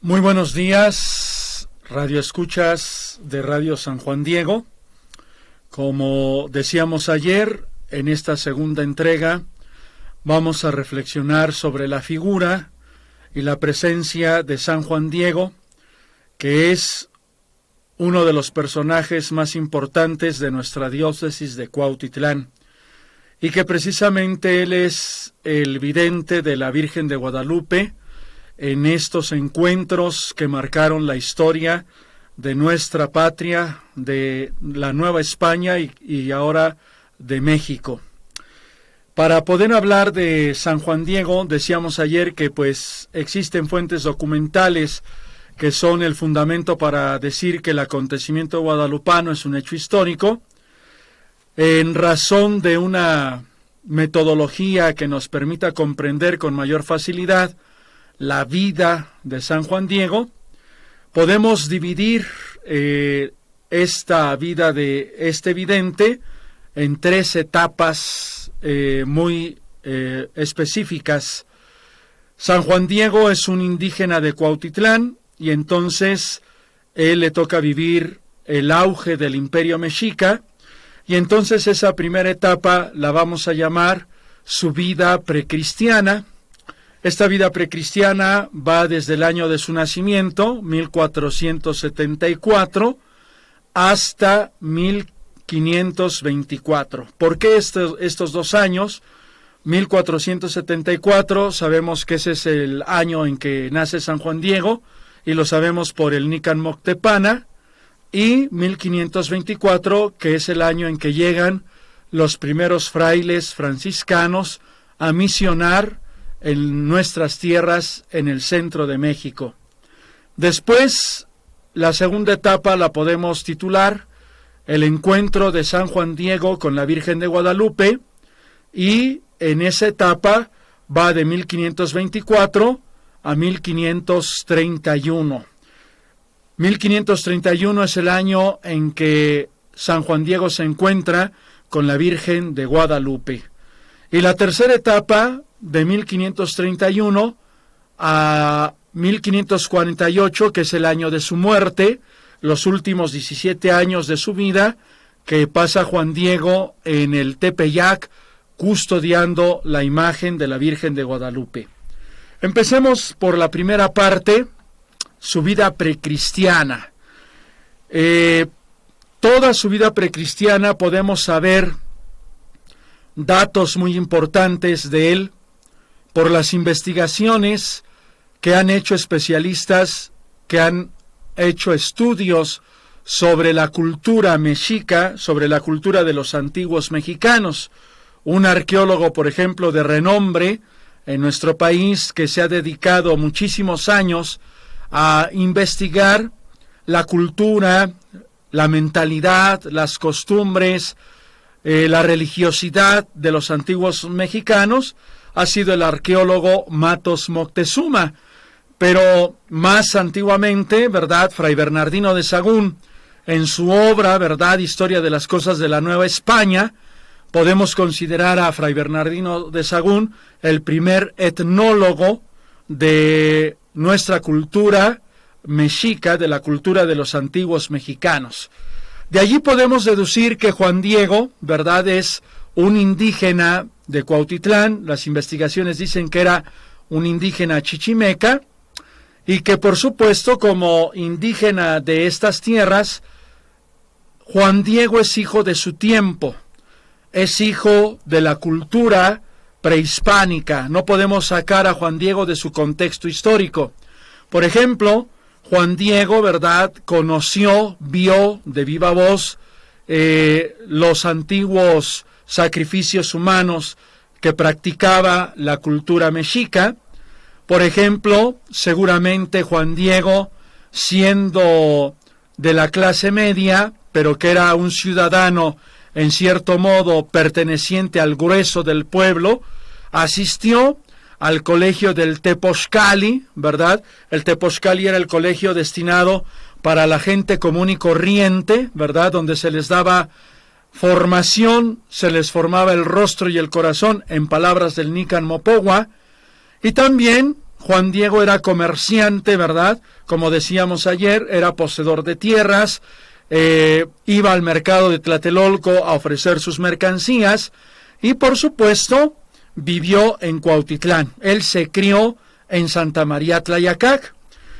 Muy buenos días, radio escuchas de Radio San Juan Diego. Como decíamos ayer, en esta segunda entrega vamos a reflexionar sobre la figura y la presencia de San Juan Diego, que es uno de los personajes más importantes de nuestra diócesis de Cuautitlán, y que precisamente él es el vidente de la Virgen de Guadalupe en estos encuentros que marcaron la historia de nuestra patria, de la Nueva España y ahora de México. Para poder hablar de San Juan Diego, decíamos ayer que pues existen fuentes documentales que son el fundamento para decir que el acontecimiento guadalupano es un hecho histórico, en razón de una metodología que nos permita comprender con mayor facilidad la vida de San Juan Diego. Podemos dividir esta vida de este vidente en tres etapas muy específicas. San Juan Diego es un indígena de Cuautitlán y entonces él le toca vivir el auge del Imperio Mexica, y entonces esa primera etapa la vamos a llamar su vida precristiana. Esta vida precristiana va desde el año de su nacimiento, 1474, hasta 1524. ¿Por qué estos 2 años? 1474, sabemos que ese es el año en que nace San Juan Diego, y lo sabemos por el Nican Moctepana, y 1524, que es el año en que llegan los primeros frailes franciscanos a misionar en nuestras tierras en el centro de México. Después, la segunda etapa la podemos titular el encuentro de San Juan Diego con la Virgen de Guadalupe, y en esa etapa va de 1524 a 1531. 1531 es el año en que San Juan Diego se encuentra con la Virgen de Guadalupe. Y la tercera etapa, de 1531 a 1548, que es el año de su muerte, los últimos 17 años de su vida, que pasa Juan Diego en el Tepeyac, custodiando la imagen de la Virgen de Guadalupe. Empecemos por la primera parte, su vida precristiana. Toda su vida precristiana podemos saber datos muy importantes de él por las investigaciones que han hecho especialistas, que han hecho estudios sobre la cultura mexica, sobre la cultura de los antiguos mexicanos. Un arqueólogo, por ejemplo, de renombre en nuestro país, que se ha dedicado muchísimos años a investigar la cultura, la mentalidad, las costumbres, la religiosidad de los antiguos mexicanos, ha sido el arqueólogo Matos Moctezuma. Pero más antiguamente, ¿verdad?, Fray Bernardino de Sahagún, en su obra, ¿verdad?, Historia de las Cosas de la Nueva España, podemos considerar a Fray Bernardino de Sahagún el primer etnólogo de nuestra cultura mexica, de la cultura de los antiguos mexicanos. De allí podemos deducir que Juan Diego, ¿verdad?, es un indígena de Cuautitlán. Las investigaciones dicen que era un indígena chichimeca, y que por supuesto, como indígena de estas tierras, Juan Diego es hijo de su tiempo, es hijo de la cultura prehispánica. No podemos sacar a Juan Diego de su contexto histórico. Por ejemplo, Juan Diego, ¿verdad?, conoció, vio de viva voz los antiguos sacrificios humanos que practicaba la cultura mexica, Por ejemplo, seguramente Juan Diego, siendo de la clase media, pero que era un ciudadano en cierto modo perteneciente al grueso del pueblo, asistió al colegio del Tepozcali, ¿verdad? El Tepozcali era el colegio destinado para la gente común y corriente, ¿verdad? Donde se les daba formación, se les formaba el rostro y el corazón, en palabras del Nican Mopogua. Y también Juan Diego era comerciante, ¿verdad? Como decíamos ayer, era poseedor de tierras, iba al mercado de Tlatelolco a ofrecer sus mercancías y, por supuesto, vivió en Cuautitlán. Él se crió en Santa María Tlayacac.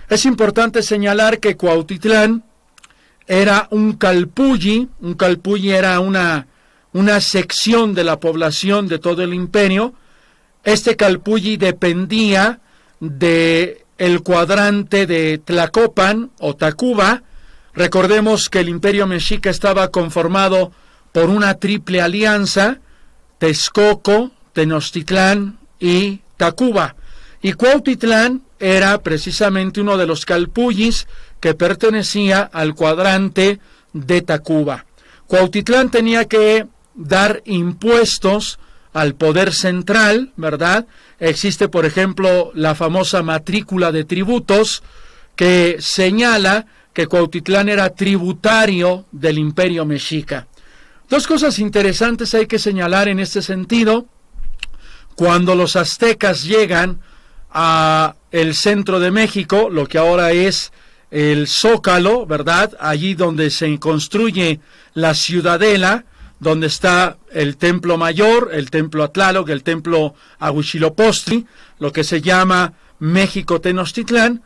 Es importante señalar que Cuautitlán era un calpulli era una sección de la población de todo el imperio. Este calpulli dependía del cuadrante de Tlacopan o Tacuba. Recordemos que el imperio mexica estaba conformado por una triple alianza: Texcoco, Tenochtitlán y Tacuba. Y Cuautitlán era precisamente uno de los calpullis que pertenecía al cuadrante de Tacuba. Cuautitlán tenía que dar impuestos al poder central, ¿verdad? Existe, por ejemplo, la famosa matrícula de tributos que señala que Cuautitlán era tributario del imperio mexica. Dos cosas interesantes hay que señalar en este sentido. Cuando los aztecas llegan a el centro de México, lo que ahora es el Zócalo, ¿verdad? Allí donde se construye la ciudadela, donde está el templo mayor, el templo Atláloc, el templo Huitzilopochtli, lo que se llama México Tenochtitlán,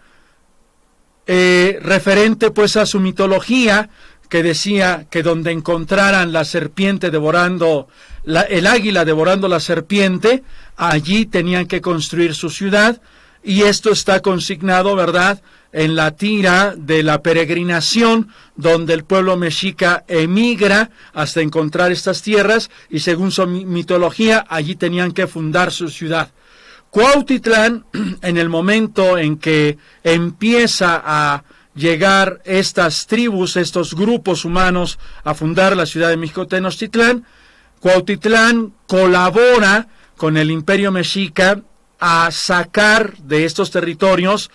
referente pues a su mitología, que decía que donde encontraran la serpiente devorando, el águila devorando la serpiente, allí tenían que construir su ciudad, y esto está consignado, ¿verdad?, en la tira de la peregrinación, donde el pueblo mexica emigra hasta encontrar estas tierras, y según su mitología, allí tenían que fundar su ciudad. Cuautitlán, en el momento en que empieza a llegar estas tribus, estos grupos humanos a fundar la ciudad de México Tenochtitlán, Cuautitlán colabora con el imperio mexica a sacar de estos territorios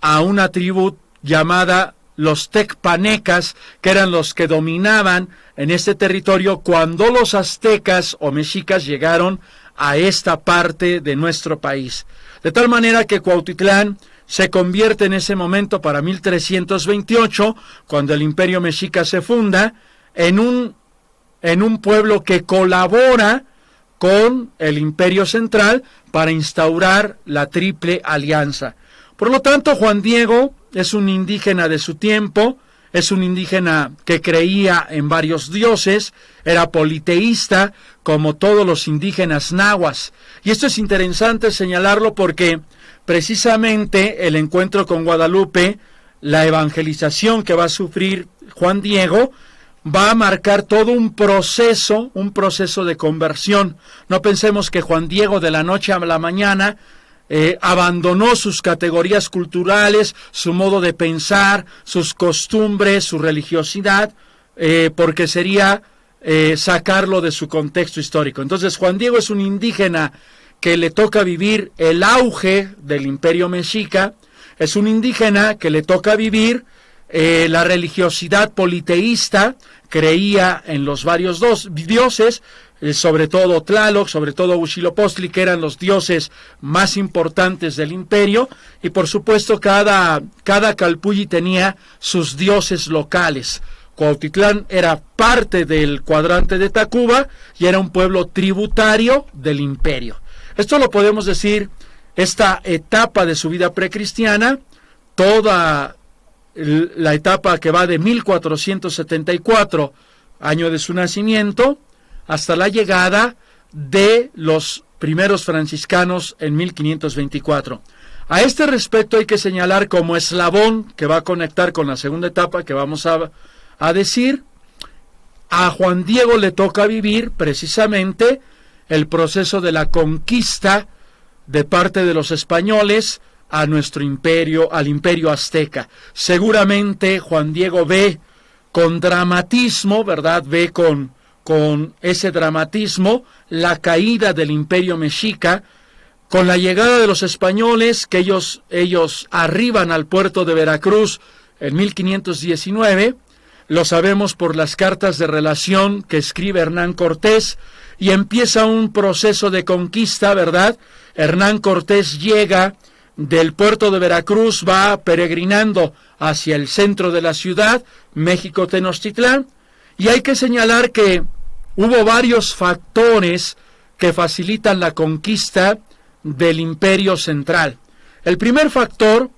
a una tribu llamada los tecpanecas, que eran los que dominaban en este territorio cuando los aztecas o mexicas llegaron a esta parte de nuestro país. De tal manera que Cuautitlán se convierte en ese momento, para 1328, cuando el imperio mexica se funda, en un pueblo que colabora con el imperio central para instaurar la triple alianza. Por lo tanto, Juan Diego es un indígena de su tiempo, es un indígena que creía en varios dioses, era politeísta, como todos los indígenas nahuas. Y esto es interesante señalarlo porque precisamente el encuentro con Guadalupe, la evangelización que va a sufrir Juan Diego, va a marcar todo un proceso de conversión. No pensemos que Juan Diego de la noche a la mañana abandonó sus categorías culturales, su modo de pensar, sus costumbres, su religiosidad, porque sería sacarlo de su contexto histórico. Entonces Juan Diego es un indígena que le toca vivir el auge del imperio mexica, es un indígena que le toca vivir la religiosidad politeísta, creía en los varios dioses, sobre todo Tlaloc, sobre todo Huitzilopochtli, que eran los dioses más importantes del imperio, y por supuesto cada calpulli tenía sus dioses locales. Cuautitlán era parte del cuadrante de Tacuba y era un pueblo tributario del imperio. Esto lo podemos decir, esta etapa de su vida precristiana, toda la etapa que va de 1474, año de su nacimiento, hasta la llegada de los primeros franciscanos en 1524. A este respecto hay que señalar como eslabón que va a conectar con la segunda etapa que vamos a decir, a Juan Diego le toca vivir precisamente el proceso de la conquista de parte de los españoles a nuestro imperio, al imperio azteca. Seguramente Juan Diego ve con dramatismo, ¿verdad? Ve con ese dramatismo la caída del imperio mexica, con la llegada de los españoles, que ellos arriban al puerto de Veracruz en 1519, lo sabemos por las cartas de relación que escribe Hernán Cortés, y empieza un proceso de conquista, ¿verdad? Hernán Cortés llega del puerto de Veracruz, va peregrinando hacia el centro de la ciudad, México Tenochtitlán, y hay que señalar que hubo varios factores que facilitan la conquista del imperio central. El primer factor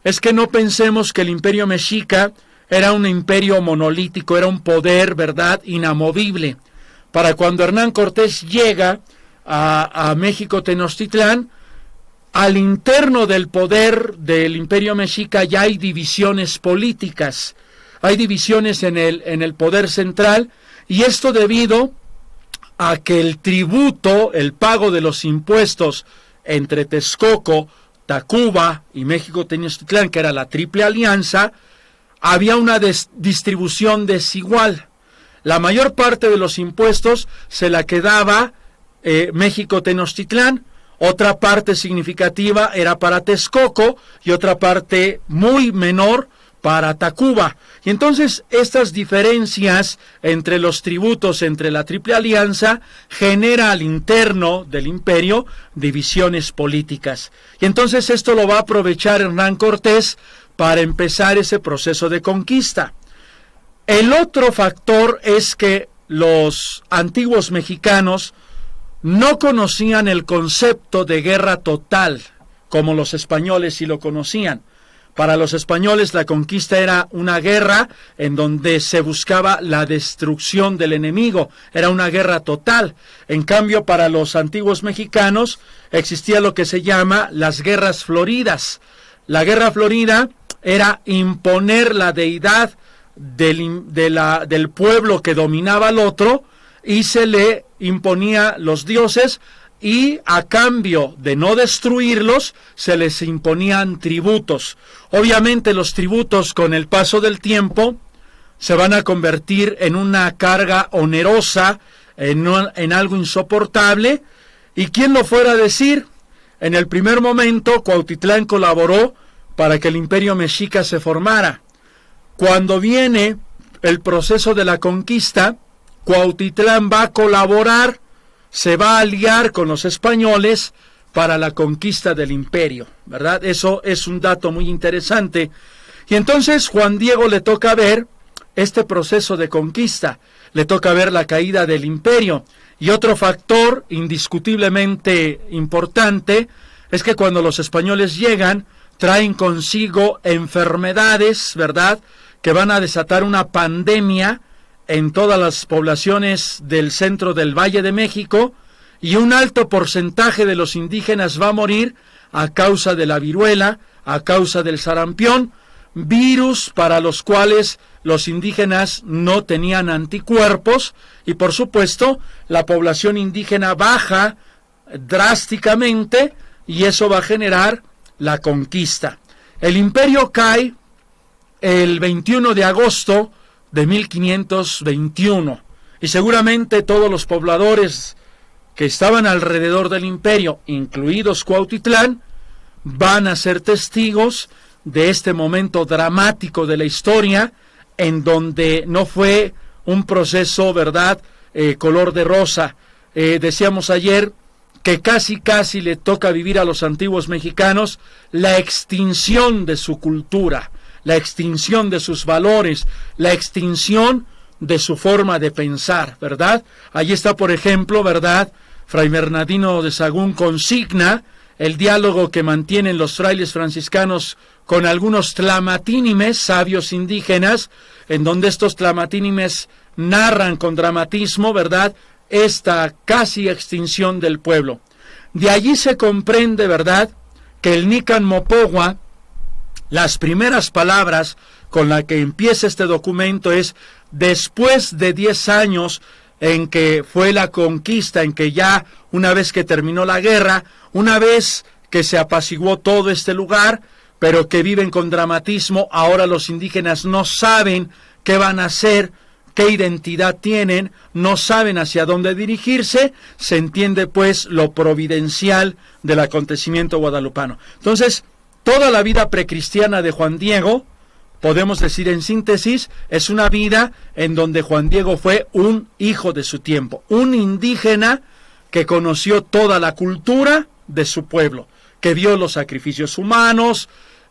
es que no pensemos que el imperio mexica era un imperio monolítico, era un poder, ¿verdad?, inamovible. Para cuando Hernán Cortés llega a México Tenochtitlán, al interno del poder del imperio mexica ya hay divisiones políticas, hay divisiones en el poder central, y esto debido a que el tributo, el pago de los impuestos entre Texcoco, Tacuba y México Tenochtitlán, que era la Triple Alianza, había una distribución desigual. La mayor parte de los impuestos se la quedaba México Tenochtitlán, otra parte significativa era para Texcoco y otra parte muy menor para Tacuba. Y entonces estas diferencias entre los tributos, entre la Triple Alianza, genera al interno del imperio divisiones políticas. Y entonces esto lo va a aprovechar Hernán Cortés para empezar ese proceso de conquista. El otro factor es que los antiguos mexicanos no conocían el concepto de guerra total, como los españoles sí lo conocían. Para los españoles la conquista era una guerra en donde se buscaba la destrucción del enemigo, era una guerra total. En cambio, para los antiguos mexicanos existía lo que se llama las guerras floridas. La guerra florida era imponer la deidad del pueblo que dominaba al otro, y se le imponía los dioses, y a cambio de no destruirlos se les imponían tributos. Obviamente los tributos con el paso del tiempo se van a convertir en una carga onerosa, en algo insoportable, y quién lo fuera a decir. En el primer momento Cuautitlán colaboró para que el imperio mexica se formara. Cuando viene el proceso de la conquista, Cuautitlán va a colaborar, se va a aliar con los españoles para la conquista del imperio, ¿verdad? Eso es un dato muy interesante. Y entonces Juan Diego le toca ver este proceso de conquista, le toca ver la caída del imperio. Y otro factor indiscutiblemente importante es que cuando los españoles llegan, traen consigo enfermedades, ¿verdad?, que van a desatar una pandemia en todas las poblaciones del centro del Valle de México, y un alto porcentaje de los indígenas va a morir a causa de la viruela, a causa del sarampión, virus para los cuales los indígenas no tenían anticuerpos, y por supuesto la población indígena baja drásticamente, y eso va a generar la conquista. El imperio cae el 21 de agosto de 1521, y seguramente todos los pobladores que estaban alrededor del imperio, incluidos Cuautitlán, van a ser testigos de este momento dramático de la historia, en donde no fue un proceso, ¿verdad?, color de rosa. Decíamos ayer que casi le toca vivir a los antiguos mexicanos la extinción de su cultura, la extinción de sus valores, la extinción de su forma de pensar, ¿verdad? Allí está, por ejemplo, ¿verdad?, Fray Bernardino de Sahagún consigna el diálogo que mantienen los frailes franciscanos con algunos tlamatínimes, sabios indígenas, en donde estos tlamatínimes narran con dramatismo, ¿verdad?, esta casi extinción del pueblo. De allí se comprende, ¿verdad?, que el Nican Mopogua, las primeras palabras con las que empieza este documento es: después de 10 años en que fue la conquista, en que ya una vez que terminó la guerra, una vez que se apaciguó todo este lugar, pero que viven con dramatismo. Ahora los indígenas no saben qué van a hacer, qué identidad tienen, no saben hacia dónde dirigirse. Se entiende pues lo providencial del acontecimiento guadalupano. Entonces, toda la vida precristiana de Juan Diego, podemos decir en síntesis, es una vida en donde Juan Diego fue un hijo de su tiempo, un indígena que conoció toda la cultura de su pueblo, que vio los sacrificios humanos,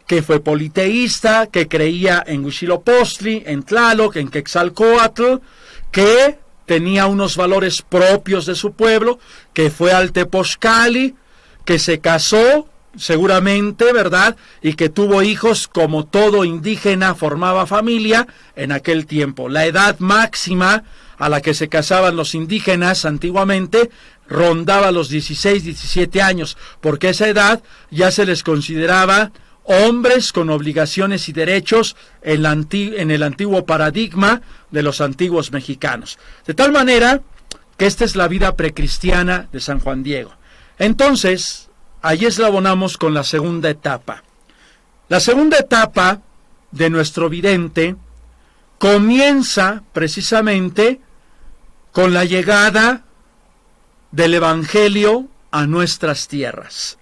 que fue politeísta, que creía en Huitzilopochtli, en Tlaloc, en Quetzalcóatl, que tenía unos valores propios de su pueblo, que fue al Tepozcali, que se casó seguramente, ¿verdad? Y que tuvo hijos, como todo indígena formaba familia en aquel tiempo. La edad máxima a la que se casaban los indígenas antiguamente rondaba los 16, 17 años, porque a esa edad ya se les consideraba hombres con obligaciones y derechos en el antiguo paradigma de los antiguos mexicanos. De tal manera que esta es la vida precristiana de San Juan Diego. Entonces, allí eslabonamos con la segunda etapa. La segunda etapa de nuestro vidente comienza precisamente con la llegada del Evangelio a nuestras tierras.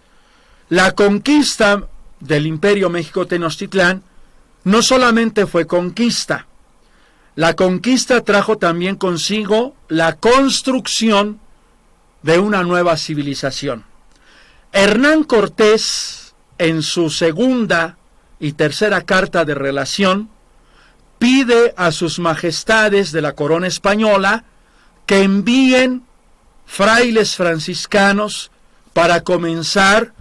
La conquista del Imperio México-Tenochtitlán no solamente fue conquista, la conquista trajo también consigo la construcción de una nueva civilización. Hernán Cortés, en su segunda y tercera carta de relación, pide a sus majestades de la corona española que envíen frailes franciscanos para comenzar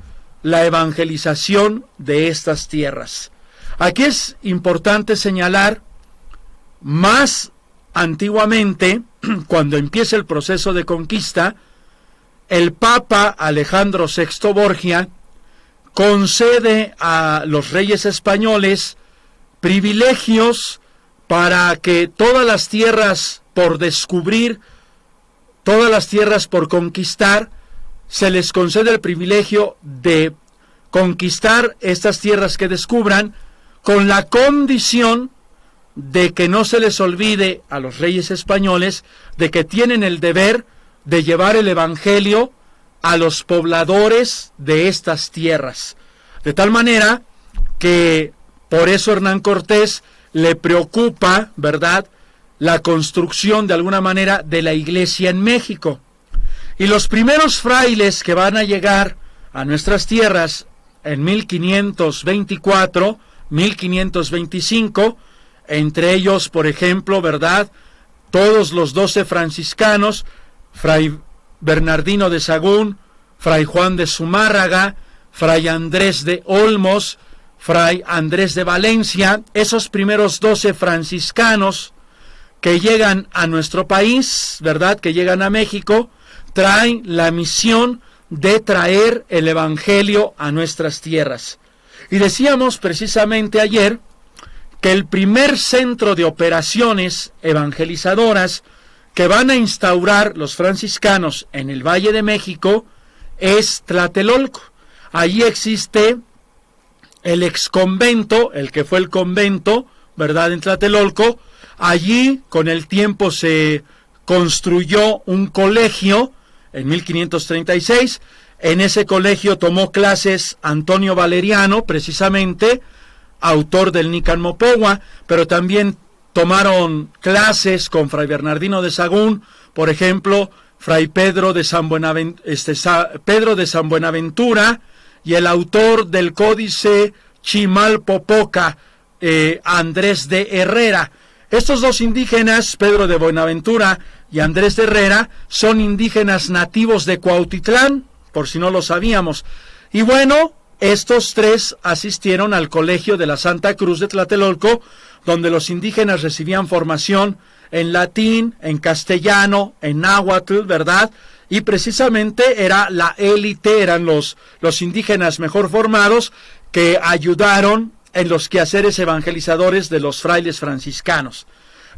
la evangelización de estas tierras. Aquí es importante señalar, más antiguamente, cuando empieza el proceso de conquista, el Papa Alejandro VI Borgia concede a los reyes españoles privilegios para que todas las tierras por descubrir, todas las tierras por conquistar, se les concede el privilegio de conquistar estas tierras que descubran, con la condición de que no se les olvide a los reyes españoles de que tienen el deber de llevar el Evangelio a los pobladores de estas tierras. De tal manera que por eso Hernán Cortés le preocupa, ¿verdad?, la construcción de alguna manera de la iglesia en México. Y los primeros frailes que van a llegar a nuestras tierras en 1524, 1525, entre ellos, por ejemplo, ¿verdad?, todos los 12 franciscanos, Fray Bernardino de Sahagún, Fray Juan de Zumárraga, Fray Andrés de Olmos, Fray Andrés de Valencia, esos primeros 12 franciscanos que llegan a nuestro país, ¿verdad?, que llegan a México, traen la misión de traer el Evangelio a nuestras tierras. Y decíamos precisamente ayer que el primer centro de operaciones evangelizadoras que van a instaurar los franciscanos en el Valle de México es Tlatelolco. Allí existe el exconvento, el que fue el convento, ¿verdad?, en Tlatelolco. Allí con el tiempo se construyó un colegio en 1536. En ese colegio tomó clases Antonio Valeriano, precisamente, autor del Nican Mopogua, pero también tomaron clases con Fray Bernardino de Sahagún, por ejemplo, Fray Pedro de San Buenaventura, y el autor del Códice Chimalpopoca, Andrés de Herrera. Estos dos indígenas, Pedro de Buenaventura y Andrés de Herrera, son indígenas nativos de Cuautitlán, por si no lo sabíamos. Y bueno, estos tres asistieron al Colegio de la Santa Cruz de Tlatelolco, donde los indígenas recibían formación en latín, en castellano, en náhuatl, ¿verdad? Y precisamente era la élite, eran los indígenas mejor formados que ayudaron en los quehaceres evangelizadores de los frailes franciscanos.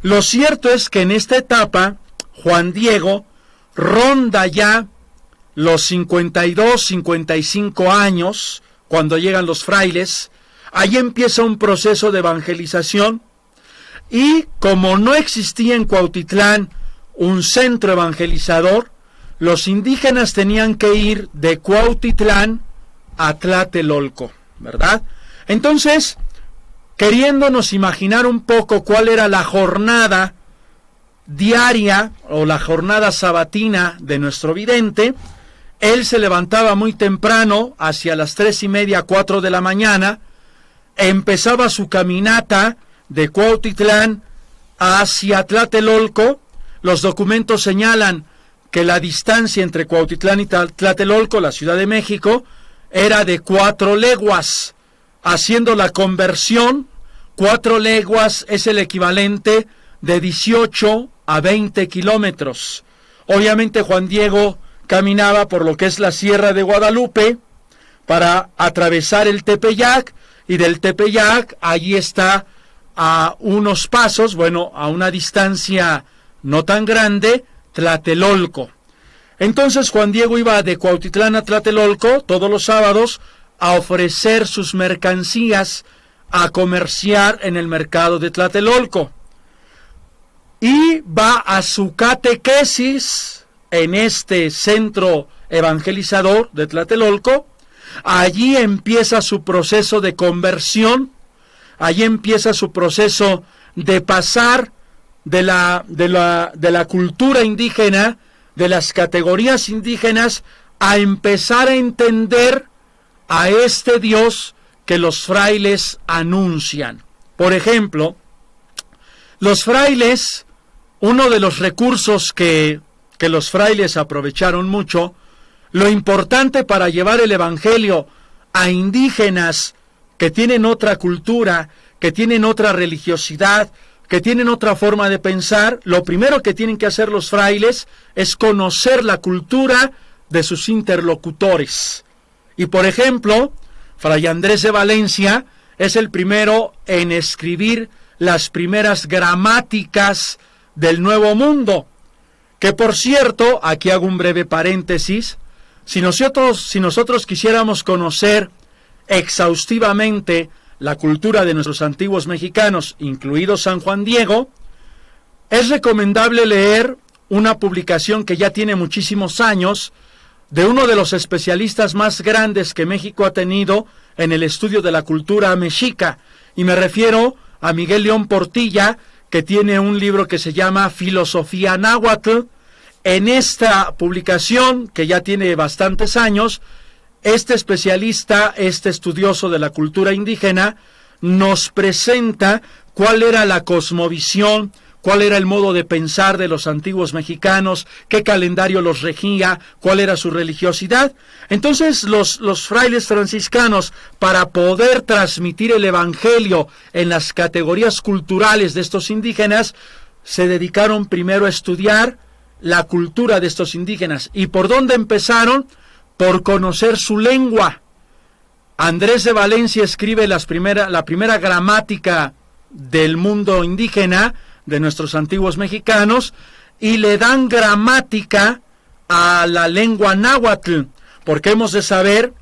Lo cierto es que en esta etapa, Juan Diego ronda ya los 52, 55 años, cuando llegan los frailes, ahí empieza un proceso de evangelización, y como no existía en Cuautitlán un centro evangelizador, los indígenas tenían que ir de Cuautitlán a Tlatelolco, ¿verdad? Entonces, queriéndonos imaginar un poco cuál era la jornada diaria o la jornada sabatina de nuestro vidente, él se levantaba muy temprano, hacia las 3:30, 4 de la mañana, empezaba su caminata de Cuautitlán hacia Tlatelolco. Los documentos señalan que la distancia entre Cuautitlán y Tlatelolco, la Ciudad de México, era de 4 leguas. Haciendo la conversión, 4 leguas es el equivalente de 18 a 20 kilómetros. Obviamente Juan Diego caminaba por lo que es la Sierra de Guadalupe para atravesar el Tepeyac, y del Tepeyac allí está a unos pasos, a una distancia no tan grande, Tlatelolco. Entonces Juan Diego iba de Cuautitlán a Tlatelolco todos los sábados a ofrecer sus mercancías, a comerciar en el mercado de Tlatelolco. Y va a su catequesis en este centro evangelizador de Tlatelolco. Allí empieza su proceso de conversión, allí empieza su proceso de pasar de la cultura indígena, de las categorías indígenas, a empezar a entender a este Dios que los frailes anuncian. Por ejemplo, los frailes, uno de los recursos que los frailes aprovecharon mucho, lo importante para llevar el evangelio a indígenas que tienen otra cultura, que tienen otra religiosidad, que tienen otra forma de pensar, lo primero que tienen que hacer los frailes es conocer la cultura de sus interlocutores. Y por ejemplo, Fray Andrés de Valencia es el primero en escribir las primeras gramáticas del Nuevo Mundo, que por cierto, aquí hago un breve paréntesis, si nosotros quisiéramos conocer exhaustivamente la cultura de nuestros antiguos mexicanos, incluido San Juan Diego, es recomendable leer una publicación que ya tiene muchísimos años, de uno de los especialistas más grandes que México ha tenido en el estudio de la cultura mexica, y me refiero a Miguel León Portilla, que tiene un libro que se llama Filosofía Náhuatl. En esta publicación, que ya tiene bastantes años, este especialista, este estudioso de la cultura indígena, nos presenta cuál era la cosmovisión, cuál era el modo de pensar de los antiguos mexicanos, qué calendario los regía, cuál era su religiosidad. Entonces los frailes franciscanos, para poder transmitir el evangelio en las categorías culturales de estos indígenas, se dedicaron primero a estudiar la cultura de estos indígenas. ¿Y por dónde empezaron? Por conocer su lengua. Andrés de Valencia escribe la primera gramática del mundo indígena, de nuestros antiguos mexicanos, y le dan gramática a la lengua náhuatl, porque hemos de saber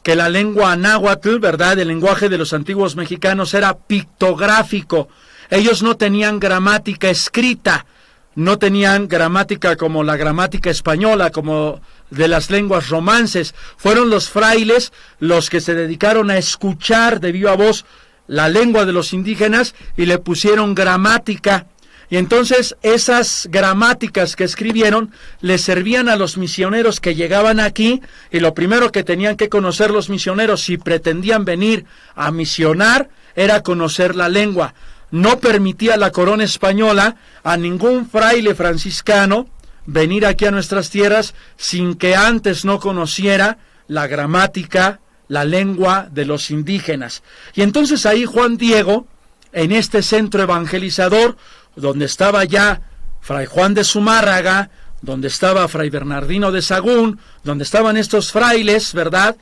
que la lengua náhuatl, ¿verdad?, el lenguaje de los antiguos mexicanos era pictográfico. Ellos no tenían gramática escrita, no tenían gramática como la gramática española, como de las lenguas romances. Fueron los frailes los que se dedicaron a escuchar de viva voz la lengua de los indígenas y le pusieron gramática. Y entonces esas gramáticas que escribieron les servían a los misioneros que llegaban aquí, y lo primero que tenían que conocer los misioneros si pretendían venir a misionar era conocer la lengua. No permitía la corona española a ningún fraile franciscano venir aquí a nuestras tierras sin que antes no conociera la gramática, la lengua de los indígenas. Y entonces ahí Juan Diego, en este centro evangelizador, donde estaba ya Fray Juan de Zumárraga, donde estaba Fray Bernardino de Sahagún, donde estaban estos frailes, ¿verdad?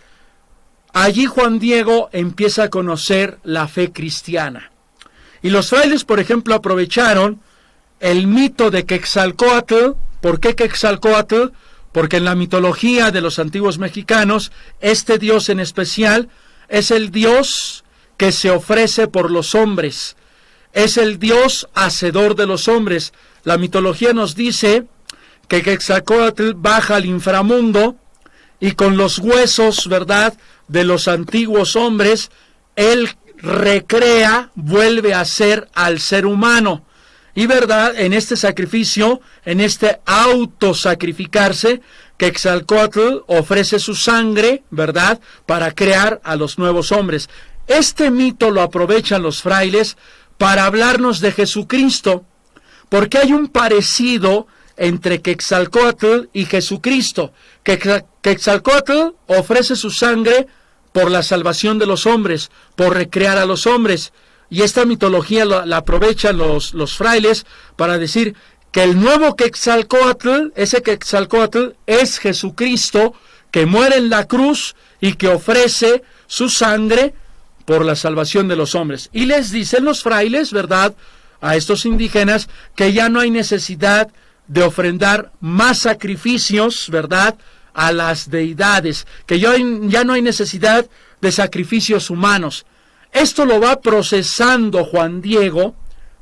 Allí Juan Diego empieza a conocer la fe cristiana. Y los frailes, por ejemplo, aprovecharon el mito de Quetzalcóatl. ¿Por qué Quetzalcóatl? porque en la mitología de los antiguos mexicanos, este Dios en especial es el Dios que se ofrece por los hombres, es el Dios hacedor de los hombres. La mitología nos dice que Quetzalcóatl baja al inframundo y con los huesos, ¿verdad?, de los antiguos hombres, él recrea, vuelve a ser al ser humano. Y verdad, en este sacrificio, en este autosacrificarse, Quetzalcóatl ofrece su sangre, ¿verdad?, para crear a los nuevos hombres. Este mito lo aprovechan los frailes para hablarnos de Jesucristo, porque hay un parecido entre Quetzalcóatl y Jesucristo. Quetzalcóatl ofrece su sangre por la salvación de los hombres, por recrear a los hombres. Y esta mitología la aprovechan los frailes para decir que el nuevo Quetzalcóatl, ese Quetzalcóatl es Jesucristo, que muere en la cruz y que ofrece su sangre por la salvación de los hombres. Y les dicen los frailes, ¿verdad?, a estos indígenas, que ya no hay necesidad de ofrendar más sacrificios, ¿verdad?, a las deidades, que ya no hay necesidad de sacrificios humanos. Esto lo va procesando Juan Diego,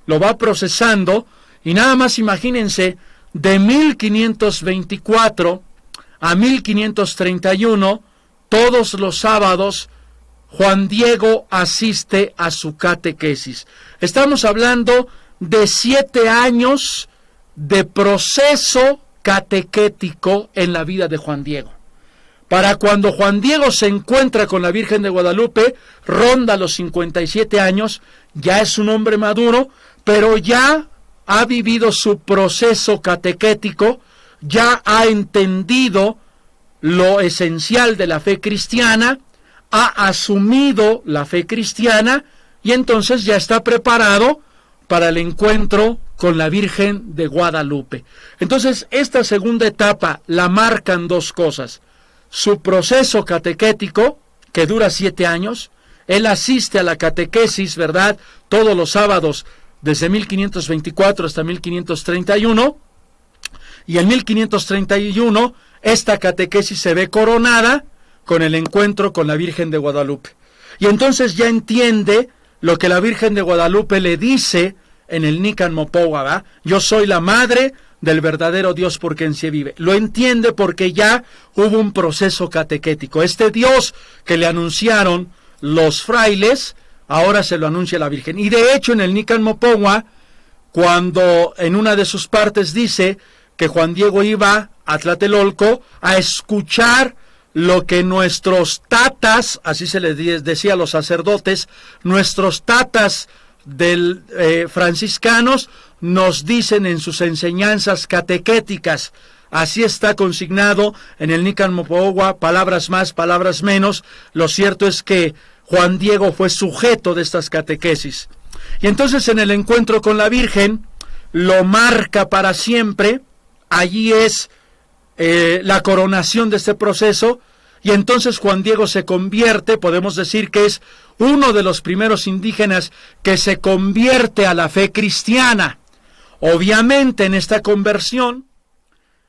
lo va procesando, y nada más imagínense, de 1524 a 1531, todos los sábados, Juan Diego asiste a su catequesis. Estamos hablando de 7 años de proceso catequético en la vida de Juan Diego. Para cuando Juan Diego se encuentra con la Virgen de Guadalupe, ronda los 57 años, ya es un hombre maduro, pero ya ha vivido su proceso catequético, ya ha entendido lo esencial de la fe cristiana, ha asumido la fe cristiana y entonces ya está preparado para el encuentro con la Virgen de Guadalupe. Entonces, esta segunda etapa la marcan dos cosas: su proceso catequético, que dura 7 años, él asiste a la catequesis, ¿verdad?, todos los sábados, desde 1524 hasta 1531, y en 1531 esta catequesis se ve coronada con el encuentro con la Virgen de Guadalupe. Y entonces ya entiende lo que la Virgen de Guadalupe le dice en el Nican Mopohua, ¿va? Yo soy la madre del verdadero Dios por quien se vive. Lo entiende porque ya hubo un proceso catequético. Este Dios que le anunciaron los frailes, ahora se lo anuncia la Virgen. Y de hecho en el Nican Mopohua, cuando en una de sus partes dice que Juan Diego iba a Tlatelolco a escuchar lo que nuestros tatas, así se les decía a los sacerdotes, nuestros tatas franciscanos nos dicen en sus enseñanzas catequéticas. Así está consignado en el Nican Mopohua, palabras más, palabras menos. Lo cierto es que Juan Diego fue sujeto de estas catequesis. Y entonces en el encuentro con la Virgen lo marca para siempre. Allí es la coronación de este proceso, y entonces Juan Diego se convierte, podemos decir que es uno de los primeros indígenas que se convierte a la fe cristiana. Obviamente en esta conversión,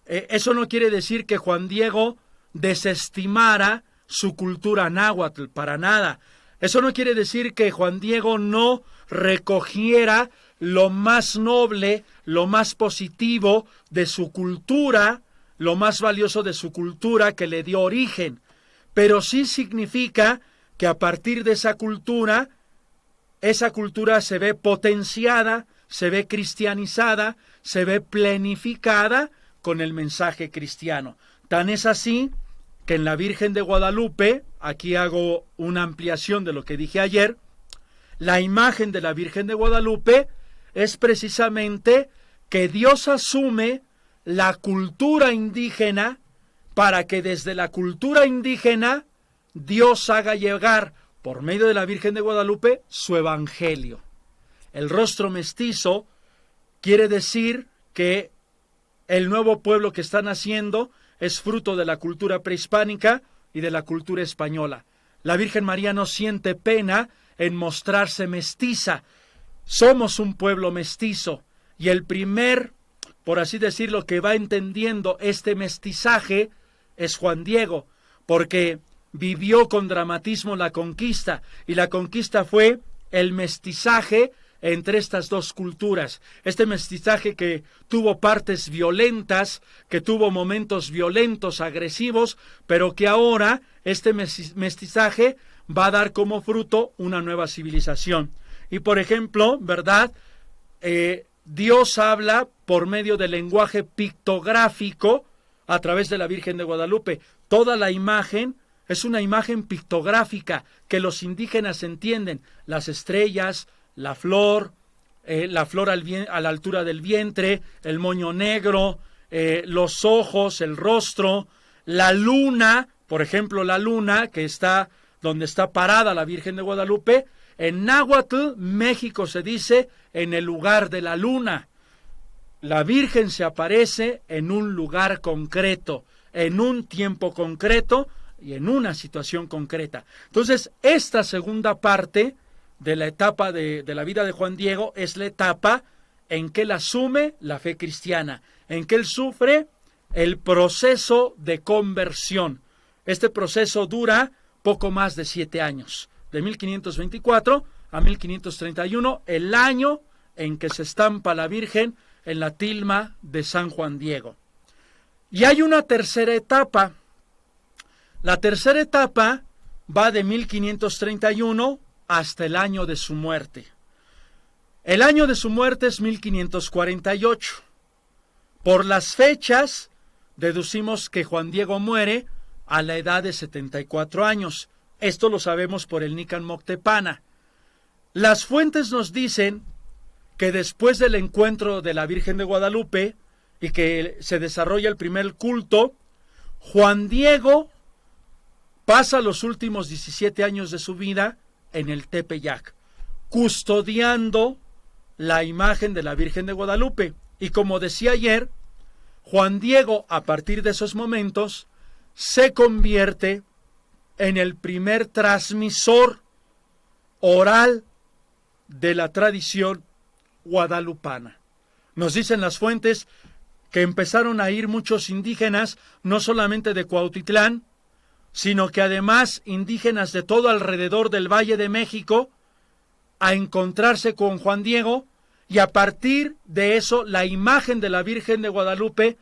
eso no quiere decir que Juan Diego desestimara su cultura náhuatl, para nada. Eso no quiere decir que Juan Diego no recogiera lo más noble, lo más positivo de su cultura, lo más valioso de su cultura que le dio origen, pero sí significa que a partir de esa cultura se ve potenciada, se ve cristianizada, se ve plenificada con el mensaje cristiano. Tan es así que en la Virgen de Guadalupe, aquí hago una ampliación de lo que dije ayer, la imagen de la Virgen de Guadalupe es precisamente que Dios asume la cultura indígena para que desde la cultura indígena Dios haga llegar por medio de la Virgen de Guadalupe su evangelio. El rostro mestizo quiere decir que el nuevo pueblo que está naciendo es fruto de la cultura prehispánica y de la cultura española. La Virgen María no siente pena en mostrarse mestiza. Somos un pueblo mestizo y el primer por así decirlo, que va entendiendo este mestizaje es Juan Diego, porque vivió con dramatismo la conquista, y la conquista fue el mestizaje entre estas dos culturas. Este mestizaje que tuvo partes violentas, que tuvo momentos violentos, agresivos, pero que ahora este mestizaje va a dar como fruto una nueva civilización. Y por ejemplo, ¿verdad? Dios habla por medio del lenguaje pictográfico a través de la Virgen de Guadalupe. Toda la imagen es una imagen pictográfica que los indígenas entienden. Las estrellas, la flor a la altura del vientre, el moño negro, los ojos, el rostro, la luna, por ejemplo, la luna que está donde está parada la Virgen de Guadalupe. En náhuatl, México se dice en el lugar de la luna. La Virgen se aparece en un lugar concreto, en un tiempo concreto y en una situación concreta. Entonces, esta segunda parte de la etapa de la vida de Juan Diego es la etapa en que él asume la fe cristiana, en que él sufre el proceso de conversión. Este proceso dura poco más de 7 años, de 1524 a 1531, el año en que se estampa la Virgen en la tilma de San Juan Diego. Y hay una tercera etapa. La tercera etapa va de 1531 hasta el año de su muerte. El año de su muerte es 1548. Por las fechas, deducimos que Juan Diego muere a la edad de 74 años. Esto lo sabemos por el Nican Moctepana. Las fuentes nos dicen que después del encuentro de la Virgen de Guadalupe y que se desarrolla el primer culto, Juan Diego pasa los últimos 17 años de su vida en el Tepeyac, custodiando la imagen de la Virgen de Guadalupe. Y como decía ayer, Juan Diego, a partir de esos momentos, se convierte en el primer transmisor oral de la tradición guadalupana. Nos dicen las fuentes que empezaron a ir muchos indígenas, no solamente de Cuautitlán, sino que además indígenas de todo alrededor del Valle de México, a encontrarse con Juan Diego, y a partir de eso la imagen de la Virgen de Guadalupe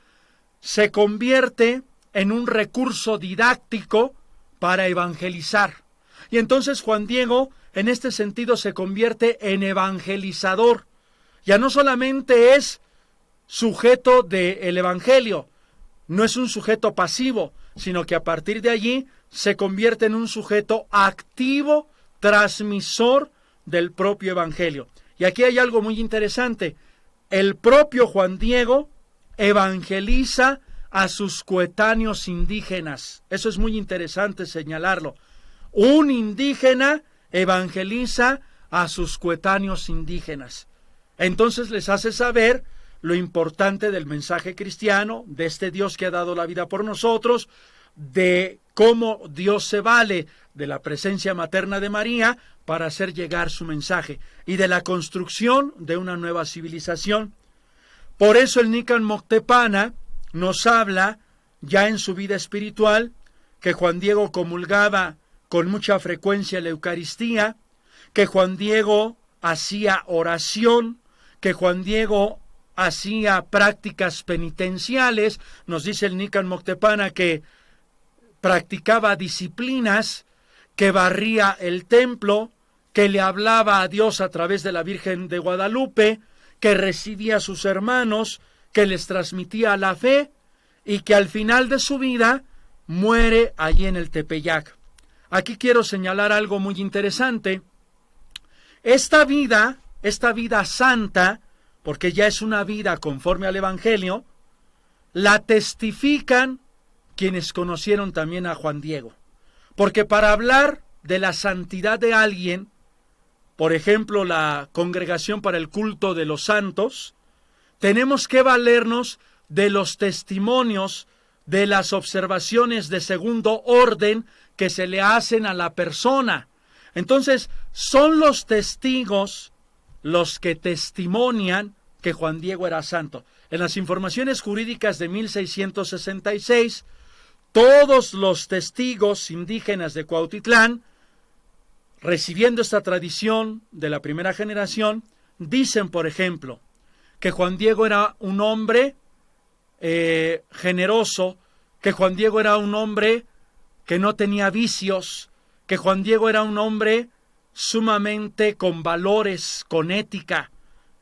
se convierte en un recurso didáctico para evangelizar. Y entonces Juan Diego, en este sentido, se convierte en evangelizador. Ya no solamente es sujeto del evangelio, no es un sujeto pasivo, sino que a partir de allí se convierte en un sujeto activo, transmisor del propio evangelio. Y aquí hay algo muy interesante. El propio Juan Diego evangeliza a sus coetáneos indígenas. Eso es muy interesante señalarlo. Un indígena evangeliza a sus coetáneos indígenas. Entonces les hace saber lo importante del mensaje cristiano, de este Dios que ha dado la vida por nosotros, de cómo Dios se vale de la presencia materna de María para hacer llegar su mensaje, y de la construcción de una nueva civilización. Por eso el Nican Moctepana nos habla, ya en su vida espiritual, que Juan Diego comulgaba con mucha frecuencia la Eucaristía, que Juan Diego hacía oración, que Juan Diego hacía prácticas penitenciales. Nos dice el Nican Moctepana que practicaba disciplinas, que barría el templo, que le hablaba a Dios a través de la Virgen de Guadalupe, que recibía a sus hermanos, que les transmitía la fe, y que al final de su vida muere allí en el Tepeyac. Aquí quiero señalar algo muy interesante. Esta vida santa, porque ya es una vida conforme al Evangelio, la testifican quienes conocieron también a Juan Diego. Porque para hablar de la santidad de alguien, por ejemplo, la Congregación para el Culto de los Santos, tenemos que valernos de los testimonios, de las observaciones de segundo orden que se le hacen a la persona. Entonces, son los testigos los que testimonian que Juan Diego era santo. En las informaciones jurídicas de 1666, todos los testigos indígenas de Cuautitlán, recibiendo esta tradición de la primera generación, dicen, por ejemplo, que Juan Diego era un hombre generoso, que Juan Diego era un hombre que no tenía vicios, que Juan Diego era un hombre sumamente con valores, con ética.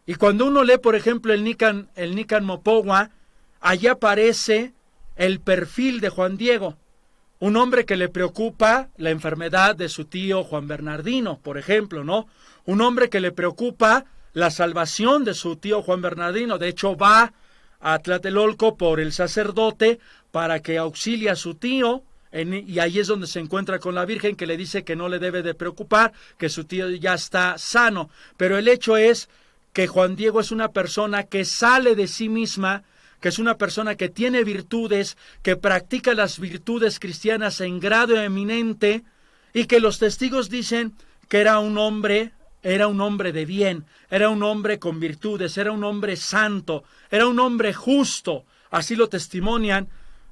Y cuando uno lee, por ejemplo, el Nican Mopogua, allí aparece el perfil de Juan Diego, un hombre que le preocupa la enfermedad de su tío Juan Bernardino, por ejemplo, ¿no? Un hombre que le preocupa la salvación de su tío Juan Bernardino. De hecho, va a Tlatelolco por el sacerdote para que auxilie a su tío, y ahí es donde se encuentra con la Virgen, que le dice que no le debe de preocupar, que su tío ya está sano. Pero el hecho es que Juan Diego es una persona que sale de sí misma, que es una persona que tiene virtudes, que practica las virtudes cristianas en grado eminente, y que los testigos dicen que era un hombre de bien, era un hombre con virtudes, era un hombre santo, era un hombre justo. Así lo testimonian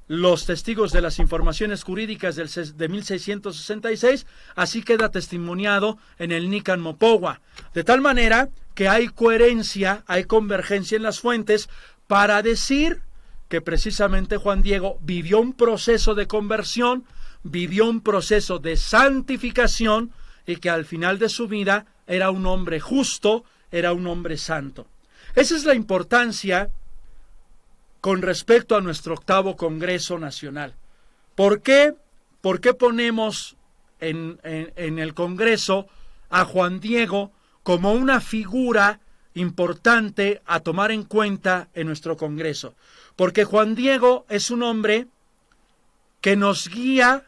los testigos de las informaciones jurídicas de 1666, así queda testimoniado en el Nican Mopogua. De tal manera que hay coherencia, hay convergencia en las fuentes para decir que precisamente Juan Diego vivió un proceso de conversión, vivió un proceso de santificación, y que al final de su vida era un hombre justo, era un hombre santo. Esa es la importancia con respecto a nuestro 8º Congreso Nacional. ¿Por qué ponemos en el Congreso a Juan Diego como una figura importante a tomar en cuenta en nuestro Congreso? Porque Juan Diego es un hombre que nos guía,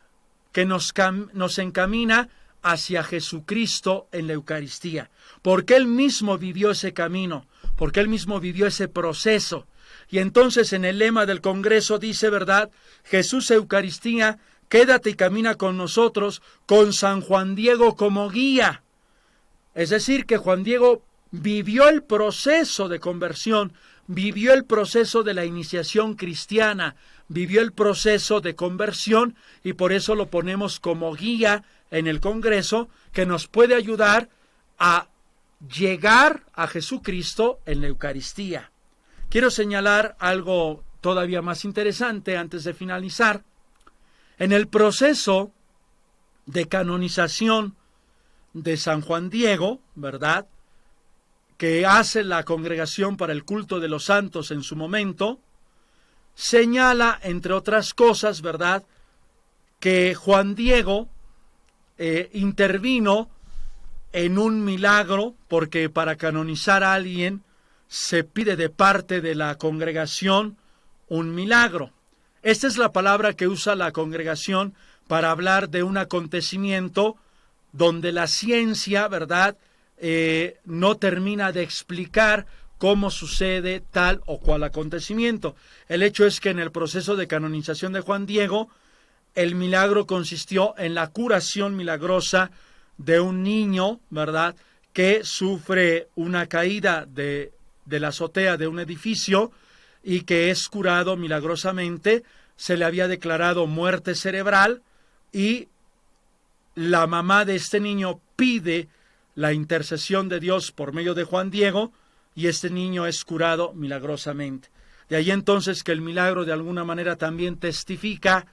que nos encamina hacia Jesucristo en la Eucaristía, porque él mismo vivió ese camino, porque él mismo vivió ese proceso. Y entonces en el lema del Congreso dice, ¿verdad? Jesús Eucaristía, quédate y camina con nosotros, con San Juan Diego como guía. Es decir, que Juan Diego vivió el proceso de conversión, vivió el proceso de la iniciación cristiana, vivió el proceso de conversión, y por eso lo ponemos como guía en el Congreso, que nos puede ayudar a llegar a Jesucristo en la Eucaristía. Quiero señalar algo todavía más interesante antes de finalizar. En el proceso de canonización de San Juan Diego, ¿verdad?, que hace la Congregación para el Culto de los Santos en su momento, señala, entre otras cosas, ¿verdad?, que Juan Diego intervino en un milagro, porque para canonizar a alguien se pide de parte de la congregación un milagro. Esta es la palabra que usa la congregación para hablar de un acontecimiento donde la ciencia, ¿verdad?, no termina de explicar cómo sucede tal o cual acontecimiento. El hecho es que en el proceso de canonización de Juan Diego, el milagro consistió en la curación milagrosa de un niño, ¿verdad?, que sufre una caída de la azotea de un edificio y que es curado milagrosamente. Se le había declarado muerte cerebral y la mamá de este niño pide la intercesión de Dios por medio de Juan Diego, y este niño es curado milagrosamente. De ahí entonces que el milagro de alguna manera también testifica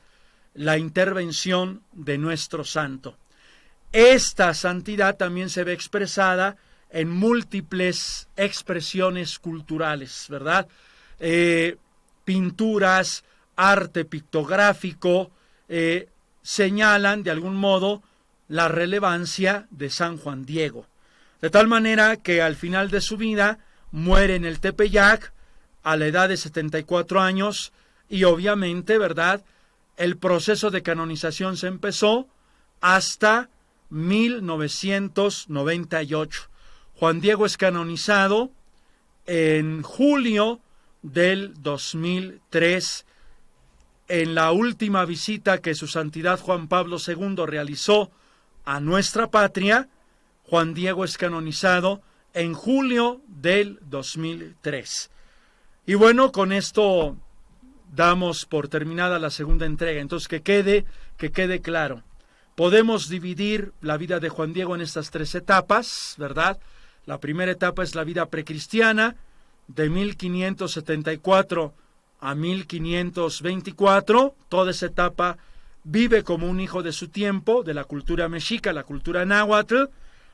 la intervención de nuestro santo. Esta santidad también se ve expresada en múltiples expresiones culturales, ¿verdad? Pinturas, arte pictográfico, señalan de algún modo la relevancia de San Juan Diego. De tal manera que al final de su vida muere en el Tepeyac a la edad de 74 años, y obviamente, ¿verdad?, el proceso de canonización se empezó hasta 1998. Juan Diego es canonizado en julio del 2003, en la última visita que su santidad Juan Pablo II realizó a nuestra patria. Juan Diego es canonizado en julio del 2003. Y bueno, con esto damos por terminada la segunda entrega. Entonces, que quede claro. Podemos dividir la vida de Juan Diego en estas tres etapas, ¿verdad? La primera etapa es la vida precristiana, de 1574 a 1524. Toda esa etapa vive como un hijo de su tiempo, de la cultura mexica, la cultura náhuatl.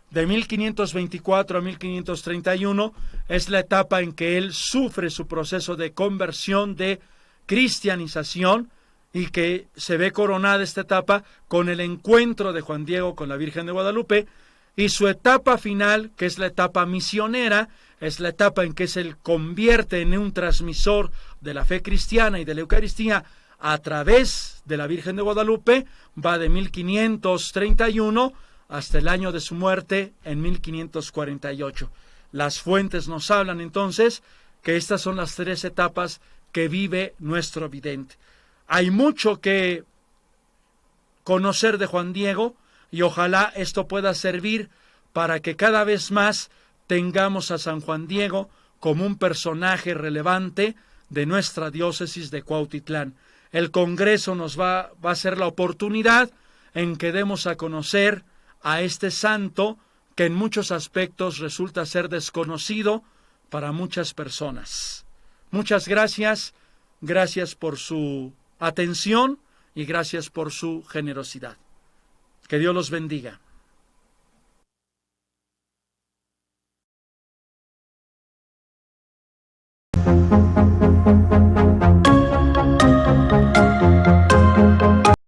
De 1524 a 1531 es la etapa en que él sufre su proceso de conversión, de cristianización, y que se ve coronada esta etapa con el encuentro de Juan Diego con la Virgen de Guadalupe, y su etapa final, que es la etapa misionera, es la etapa en que se convierte en un transmisor de la fe cristiana y de la Eucaristía a través de la Virgen de Guadalupe. Va de 1531 hasta el año de su muerte en 1548. Las fuentes nos hablan entonces que estas son las tres etapas que vive nuestro vidente. Hay mucho que conocer de Juan Diego y ojalá esto pueda servir para que cada vez más tengamos a San Juan Diego como un personaje relevante de nuestra diócesis de Cuautitlán. El Congreso nos va a ser la oportunidad en que demos a conocer a este santo que en muchos aspectos resulta ser desconocido para muchas personas. Muchas gracias por su atención y gracias por su generosidad. Que Dios los bendiga.